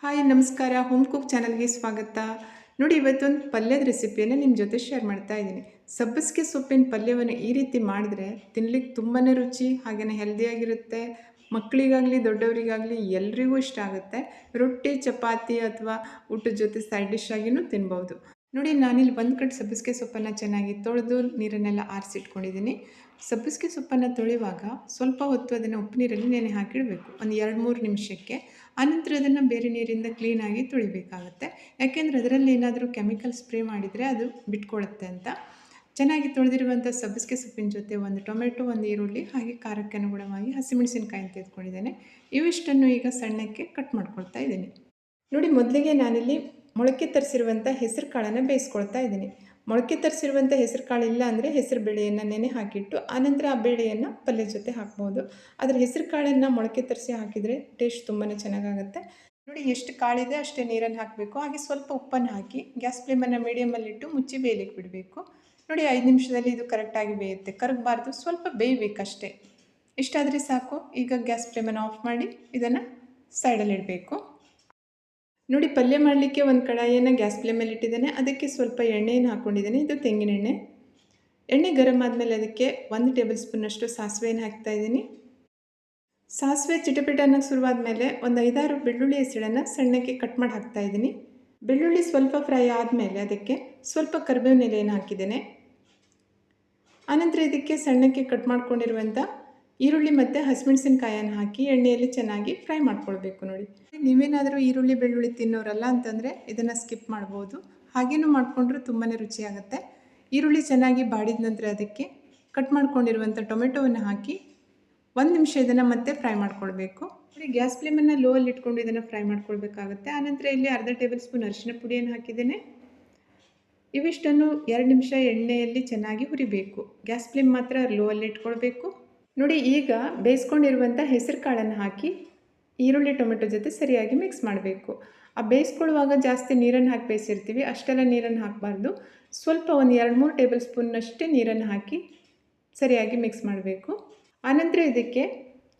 Hi ನಮಸ್ಕಾರ, home cook ಚಾನಲ್ಗೆ ಸ್ವಾಗತ. ನೋಡಿ, ಇವತ್ತೊಂದು ಪಲ್ಯದ ರೆಸಿಪಿಯನ್ನು ನಿಮ್ಮ ಜೊತೆ ಶೇರ್ ಮಾಡ್ತಾ ಇದ್ದೀನಿ. ಸಬ್ಬಸಿಗೆ ಸೊಪ್ಪಿನ ಪಲ್ಯವನ್ನು ಈ ರೀತಿ ಮಾಡಿದ್ರೆ ತಿನ್ಲಿಕ್ಕೆ ತುಂಬಾ ರುಚಿ, ಹಾಗೆಯೇ ಹೆಲ್ದಿಯಾಗಿರುತ್ತೆ. ಮಕ್ಕಳಿಗಾಗಲಿ ದೊಡ್ಡವರಿಗಾಗಲಿ ಎಲ್ರಿಗೂ ಇಷ್ಟ ಆಗುತ್ತೆ. ರೊಟ್ಟಿ, ಚಪಾತಿ ಅಥವಾ ಊಟದ ಜೊತೆ ಸೈಡ್ ಡಿಶ್ ಆಗಿಯೂ ತಿನ್ಬೋದು. ನೋಡಿ, ನಾನಿಲ್ಲಿ ಒಂದು ಕಡೆ ಸಬ್ಬಸಿಗೆ ಸೊಪ್ಪನ್ನು ಚೆನ್ನಾಗಿ ತೊಳೆದು ನೀರನ್ನೆಲ್ಲ ಆರಿಸಿಟ್ಕೊಂಡಿದ್ದೀನಿ. ಸಬ್ಬಸಿಗೆ ಸೊಪ್ಪನ್ನು ತೊಳೆಯುವಾಗ ಸ್ವಲ್ಪ ಹೊತ್ತು ಅದನ್ನು ಉಪ್ಪು ನೀರಲ್ಲಿ ನೆನೆ ಹಾಕಿಡಬೇಕು, ಒಂದು 2-3 ನಿಮಿಷಕ್ಕೆ. ಆನಂತರ ಅದನ್ನು ಬೇರೆ ನೀರಿಂದ ಕ್ಲೀನಾಗಿ ತೊಳಿಬೇಕಾಗತ್ತೆ. ಯಾಕೆಂದರೆ ಅದರಲ್ಲಿ ಏನಾದರೂ ಕೆಮಿಕಲ್ ಸ್ಪ್ರೇ ಮಾಡಿದರೆ ಅದು ಬಿಟ್ಕೊಳ್ಳುತ್ತೆ ಅಂತ. ಚೆನ್ನಾಗಿ ತೊಳೆದಿರುವಂಥ ಸಬ್ಬಸಿಗೆ ಸೊಪ್ಪಿನ ಜೊತೆ ಒಂದು ಟೊಮೆಟೊ, ಒಂದು ಈರುಳ್ಳಿ, ಹಾಗೆ ಖಾರಕ್ಕೆ ಅನುಗುಣವಾಗಿ ಹಸಿಮೆಣಸಿನಕಾಯಿ ತೆಗೆದುಕೊಂಡಿದ್ದೇನೆ. ಇವಿಷ್ಟನ್ನು ಈಗ ಸಣ್ಣಕ್ಕೆ ಕಟ್ ಮಾಡ್ಕೊಳ್ತಾ ಇದ್ದೀನಿ. ನೋಡಿ, ಮೊದಲಿಗೆ ನಾನಿಲ್ಲಿ ಮೊಳಕೆ ತರಿಸಿರುವಂಥ ಹೆಸರು ಕಾಳನ್ನು ಬೇಯಿಸ್ಕೊಳ್ತಾ ಇದ್ದೀನಿ. ಮೊಳಕೆ ತರಿಸಿರುವಂಥ ಹೆಸರು ಕಾಳು ಇಲ್ಲ ಅಂದರೆ ಹೆಸರು ಬೇಳೆಯನ್ನು ನೆನೆ ಹಾಕಿಟ್ಟು ಆನಂತರ ಆ ಬೇಳೆಯನ್ನು ಪಲ್ಯ ಜೊತೆ ಹಾಕ್ಬೋದು. ಆದರೆ ಹೆಸರು ಕಾಳನ್ನು ಮೊಳಕೆ ತರಿಸಿ ಹಾಕಿದರೆ ಟೇಸ್ಟ್ ತುಂಬಾ ಚೆನ್ನಾಗಾಗುತ್ತೆ. ನೋಡಿ, ಎಷ್ಟು ಕಾಳಿದೆ ಅಷ್ಟೇ ನೀರನ್ನು ಹಾಕಬೇಕು. ಹಾಗೆ ಸ್ವಲ್ಪ ಉಪ್ಪನ್ನು ಹಾಕಿ ಗ್ಯಾಸ್ ಫ್ಲೇಮನ್ನು ಮೀಡಿಯಮಲ್ಲಿಟ್ಟು ಮುಚ್ಚಿ ಬೇಯಲಿಕ್ಕೆ ಬಿಡಬೇಕು. ನೋಡಿ, 5 ನಿಮಿಷದಲ್ಲಿ ಇದು ಕರೆಕ್ಟಾಗಿ ಬೇಯುತ್ತೆ. ಕರಗಬಾರ್ದು, ಸ್ವಲ್ಪ ಬೇಯಬೇಕಷ್ಟೇ. ಇಷ್ಟಾದರೆ ಸಾಕು. ಈಗ ಗ್ಯಾಸ್ ಫ್ಲೇಮನ್ನು ಆಫ್ ಮಾಡಿ ಇದನ್ನು ಸೈಡಲ್ಲಿ ಇಡಬೇಕು. ನೋಡಿ, ಪಲ್ಯ ಮಾಡಲಿಕ್ಕೆ ಒಂದು ಕಡಾಯಿಯನ್ನು ಗ್ಯಾಸ್ ಫ್ಲೇಮಲ್ಲಿ ಇಟ್ಟಿದ್ದೇನೆ. ಅದಕ್ಕೆ ಸ್ವಲ್ಪ ಎಣ್ಣೆಯನ್ನು ಹಾಕ್ಕೊಂಡಿದ್ದೇನೆ. ಇದು ತೆಂಗಿನ ಎಣ್ಣೆ. ಎಣ್ಣೆ ಗರಂ ಆದಮೇಲೆ ಅದಕ್ಕೆ 1 ಟೇಬಲ್ ಸ್ಪೂನಷ್ಟು ಸಾಸಿವೆಯನ್ನು ಹಾಕ್ತಾಯಿದ್ದೀನಿ. ಸಾಸಿವೆ ಚಿಟಪಿಟ ಅನ್ನೋಕ್ಕೆ ಶುರುವಾದ ಮೇಲೆ ಒಂದು 5-6 ಬೆಳ್ಳುಳ್ಳಿ ಹೆಸಳನ್ನು ಸಣ್ಣಕ್ಕೆ ಕಟ್ ಮಾಡಿ ಹಾಕ್ತಾಯಿದ್ದೀನಿ. ಬೆಳ್ಳುಳ್ಳಿ ಸ್ವಲ್ಪ ಫ್ರೈ ಆದಮೇಲೆ ಅದಕ್ಕೆ ಸ್ವಲ್ಪ ಕರಿಬೇವಿನ ಎಲೆಯನ್ನು ಹಾಕಿದ್ದೇನೆ. ಆನಂತರ ಇದಕ್ಕೆ ಸಣ್ಣಕ್ಕೆ ಕಟ್ ಮಾಡ್ಕೊಂಡಿರುವಂಥ ಈರುಳ್ಳಿ ಮತ್ತು ಹಸಿಮೆಣಸಿನಕಾಯನ್ನು ಹಾಕಿ ಎಣ್ಣೆಯಲ್ಲಿ ಚೆನ್ನಾಗಿ ಫ್ರೈ ಮಾಡ್ಕೊಳ್ಬೇಕು. ನೋಡಿ, ನೀವೇನಾದರೂ ಈರುಳ್ಳಿ ಬೆಳ್ಳುಳ್ಳಿ ತಿನ್ನೋರಲ್ಲ ಅಂತಂದರೆ ಇದನ್ನು ಸ್ಕಿಪ್ ಮಾಡ್ಬೋದು. ಹಾಗೇನೂ ಮಾಡಿಕೊಂಡ್ರೂ ತುಂಬಾ ರುಚಿಯಾಗುತ್ತೆ. ಈರುಳ್ಳಿ ಚೆನ್ನಾಗಿ ಬಾಡಿದ ನಂತರ ಅದಕ್ಕೆ ಕಟ್ ಮಾಡ್ಕೊಂಡಿರುವಂಥ ಟೊಮೆಟೊವನ್ನು ಹಾಕಿ 1 ನಿಮಿಷ ಇದನ್ನು ಮತ್ತೆ ಫ್ರೈ ಮಾಡ್ಕೊಳ್ಬೇಕು. ನೋಡಿ, ಗ್ಯಾಸ್ ಫ್ಲೇಮನ್ನು ಲೋ ಅಲ್ಲಿ ಇಟ್ಕೊಂಡು ಇದನ್ನು ಫ್ರೈ ಮಾಡ್ಕೊಳ್ಬೇಕಾಗುತ್ತೆ. ಆನಂತರ ಇಲ್ಲಿ ಅರ್ಧ ಟೇಬಲ್ ಸ್ಪೂನ್ ಅರಿಶಿನ ಪುಡಿಯನ್ನು ಹಾಕಿದ್ದೇನೆ. ಇವಿಷ್ಟನ್ನು 2 ನಿಮಿಷ ಎಣ್ಣೆಯಲ್ಲಿ ಚೆನ್ನಾಗಿ ಹುರಿಬೇಕು. ಗ್ಯಾಸ್ ಫ್ಲೇಮ್ ಮಾತ್ರ ಲೋ ಅಲ್ಲಿ ಇಟ್ಕೊಳ್ಬೇಕು. ನೋಡಿ, ಈಗ ಬೇಯಿಸ್ಕೊಂಡಿರುವಂಥ ಹೆಸರು ಕಾಳನ್ನು ಹಾಕಿ ಈರುಳ್ಳಿ ಟೊಮೆಟೊ ಜೊತೆ ಸರಿಯಾಗಿ ಮಿಕ್ಸ್ ಮಾಡಬೇಕು. ಆ ಬೇಯಿಸ್ಕೊಳ್ಳುವಾಗ ಜಾಸ್ತಿ ನೀರನ್ನು ಹಾಕಿ ಬೇಯಿಸಿರ್ತೀವಿ, ಅಷ್ಟೆಲ್ಲ ನೀರನ್ನು ಹಾಕಬಾರ್ದು. ಸ್ವಲ್ಪ ಒಂದು 2-3 ಟೇಬಲ್ ಸ್ಪೂನ್ನಷ್ಟೇ ನೀರನ್ನು ಹಾಕಿ ಸರಿಯಾಗಿ ಮಿಕ್ಸ್ ಮಾಡಬೇಕು. ಆನಂತರ ಇದಕ್ಕೆ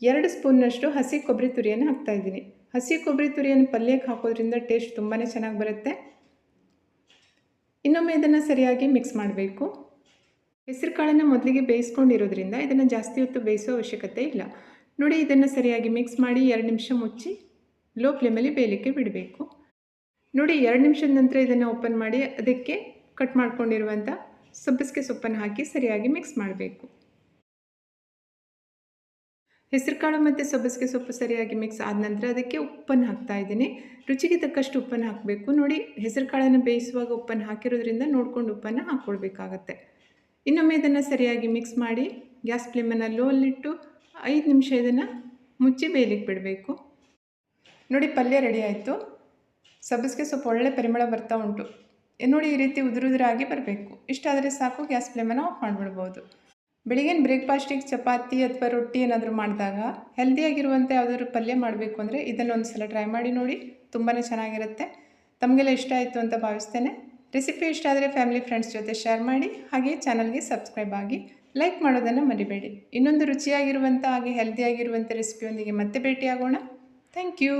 2 ಸ್ಪೂನ್ನಷ್ಟು ಹಸಿ ಕೊಬ್ಬರಿ ತುರಿಯನ್ನು ಹಾಕ್ತಾಯಿದ್ದೀನಿ. ಹಸಿ ಕೊಬ್ಬರಿ ತುರಿಯನ್ನು ಪಲ್ಯಕ್ಕೆ ಹಾಕೋದ್ರಿಂದ ಟೇಸ್ಟ್ ತುಂಬಾ ಚೆನ್ನಾಗಿ ಬರುತ್ತೆ. ಇನ್ನೊಮ್ಮೆ ಇದನ್ನು ಸರಿಯಾಗಿ ಮಿಕ್ಸ್ ಮಾಡಬೇಕು. ಹೆಸರು ಕಾಳನ್ನು ಮೊದಲಿಗೆ ಬೇಯಿಸ್ಕೊಂಡಿರೋದ್ರಿಂದ ಇದನ್ನು ಜಾಸ್ತಿ ಹೊತ್ತು ಬೇಯಿಸೋ ಅವಶ್ಯಕತೆ ಇಲ್ಲ. ನೋಡಿ, ಇದನ್ನು ಸರಿಯಾಗಿ ಮಿಕ್ಸ್ ಮಾಡಿ 2 ನಿಮಿಷ ಮುಚ್ಚಿ ಲೋ ಫ್ಲೇಮಲ್ಲಿ ಬೇಯಲಿಕ್ಕೆ ಬಿಡಬೇಕು. ನೋಡಿ, 2 ನಿಮಿಷದ ನಂತರ ಇದನ್ನು ಓಪನ್ ಮಾಡಿ ಅದಕ್ಕೆ ಕಟ್ ಮಾಡ್ಕೊಂಡಿರುವಂಥ ಸಬ್ಬಸಿಗೆ ಸೊಪ್ಪನ್ನು ಹಾಕಿ ಸರಿಯಾಗಿ ಮಿಕ್ಸ್ ಮಾಡಬೇಕು. ಹೆಸರು ಕಾಳು ಮತ್ತು ಸಬ್ಬಸಿಗೆ ಸೊಪ್ಪು ಸರಿಯಾಗಿ ಮಿಕ್ಸ್ ಆದ ನಂತರ ಅದಕ್ಕೆ ಉಪ್ಪನ್ನು ಹಾಕ್ತಾಯಿದ್ದೀನಿ. ರುಚಿಗೆ ತಕ್ಕಷ್ಟು ಉಪ್ಪನ್ನು ಹಾಕಬೇಕು. ನೋಡಿ, ಹೆಸರು ಕಾಳನ್ನು ಬೇಯಿಸುವಾಗ ಉಪ್ಪನ್ನು ಹಾಕಿರೋದ್ರಿಂದ ನೋಡಿಕೊಂಡು ಉಪ್ಪನ್ನು ಹಾಕ್ಕೊಳ್ಬೇಕಾಗತ್ತೆ. ಇನ್ನೊಮ್ಮೆ ಇದನ್ನು ಸರಿಯಾಗಿ ಮಿಕ್ಸ್ ಮಾಡಿ ಗ್ಯಾಸ್ ಫ್ಲೇಮನ್ನು ಲೋ ಅಲ್ಲಿಟ್ಟು 5 ನಿಮಿಷ ಇದನ್ನು ಮುಚ್ಚಿ ಬೇಯಲಿಕ್ಕೆ ಬಿಡಬೇಕು. ನೋಡಿ, ಪಲ್ಯ ರೆಡಿ ಆಯಿತು. ಸಬ್ಬಸಿಗೆ ಸೊಪ್ಪು ಒಳ್ಳೆ ಪರಿಮಳ ಬರ್ತಾ ಉಂಟು. ನೋಡಿ, ಈ ರೀತಿ ಉದುರಾಗಿ ಬರಬೇಕು. ಇಷ್ಟಾದರೆ ಸಾಕು. ಗ್ಯಾಸ್ ಫ್ಲೇಮನ್ನು ಆಫ್ ಮಾಡಿಬಿಡ್ಬೋದು. ಬೆಳಿಗ್ಗೆ ಬ್ರೇಕ್ಫಾಸ್ಟಿಗೆ ಚಪಾತಿ ಅಥವಾ ರೊಟ್ಟಿ ಏನಾದರೂ ಮಾಡಿದಾಗ ಹೆಲ್ದಿಯಾಗಿರುವಂಥ ಯಾವುದಾದ್ರು ಪಲ್ಯ ಮಾಡಬೇಕು ಅಂದರೆ ಇದನ್ನೊಂದು ಸಲ ಟ್ರೈ ಮಾಡಿ ನೋಡಿ. ತುಂಬಾ ಚೆನ್ನಾಗಿರುತ್ತೆ. ತಮಗೆಲ್ಲ ಇಷ್ಟ ಆಯಿತು ಅಂತ ಭಾವಿಸ್ತೇನೆ. ರೆಸಿಪಿ ಇಷ್ಟ ಆದರೆ ಫ್ಯಾಮಿಲಿ ಫ್ರೆಂಡ್ಸ್ ಜೊತೆ ಶೇರ್ ಮಾಡಿ. ಹಾಗೆ ಚಾನಲ್ಗೆ ಸಬ್ಸ್ಕ್ರೈಬ್ ಆಗಿ ಲೈಕ್ ಮಾಡೋದನ್ನು ಮರಿಬೇಡಿ. ಇನ್ನೊಂದು ರುಚಿಯಾಗಿರುವಂಥ ಹಾಗೆ ಹೆಲ್ದಿಯಾಗಿರುವಂಥ ರೆಸಿಪಿಯೊಂದಿಗೆ ಮತ್ತೆ ಭೇಟಿಯಾಗೋಣ. Thank you.